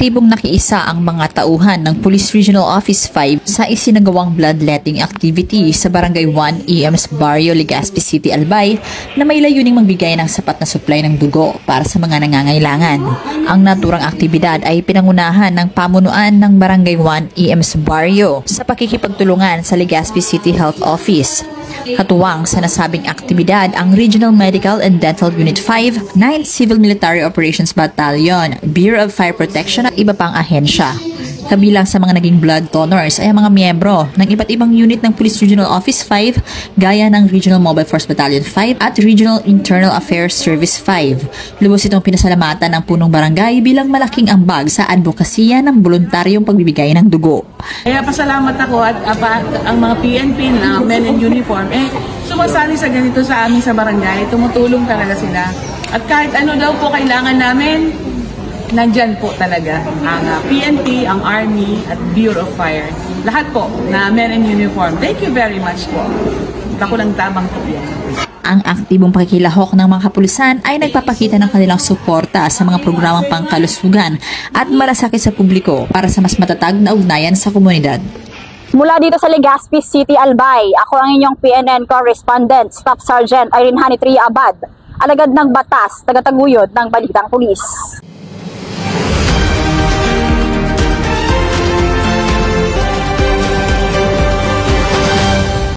Aktibong nakiisa ang mga tauhan ng Police Regional Office 5 sa isinagawang bloodletting activity sa Barangay 1 EMS Barrio, Legazpi City, Albay na may layuning magbigay ng sapat na supply ng dugo para sa mga nangangailangan. Ang naturang aktibidad ay pinangunahan ng pamunuan ng Barangay 1 EMS Barrio sa pakikipagtulungan sa Legazpi City Health Office. Katuwang sa nasabing aktibidad ang Regional Medical and Dental Unit 5, 9th Civil Military Operations Battalion, Bureau of Fire Protection at iba pang ahensya. Kabilang sa mga naging blood donors ay ang mga miyembro ng iba't ibang unit ng Police Regional Office 5 gaya ng Regional Mobile Force Battalion 5 at Regional Internal Affairs Service 5. Lubos itong pinasalamatan ng punong barangay bilang malaking ambag sa advokasya ng voluntaryong pagbibigay ng dugo. Kaya pasalamat ako at ang mga PNP na men in uniform sumasali sa ganito sa amin sa barangay, tumutulong talaga sila. At kahit ano daw po kailangan namin, nandyan po talaga ang PNP, ang Army at Bureau of Fire. Lahat po na men in uniform. Thank you very much po. Ako lang tamang po yan. Ang aktibong pakikilahok ng mga kapulisan ay nagpapakita ng kanilang suporta sa mga programang pangkalusugan at malasakit sa publiko para sa mas matatag na ugnayan sa komunidad. Mula dito sa Legazpi City, Albay, ako ang inyong PNN correspondent, Staff Sergeant Irene Hanitri Abad, alagad ng batas, tagataguyod ng Balitang Pulis.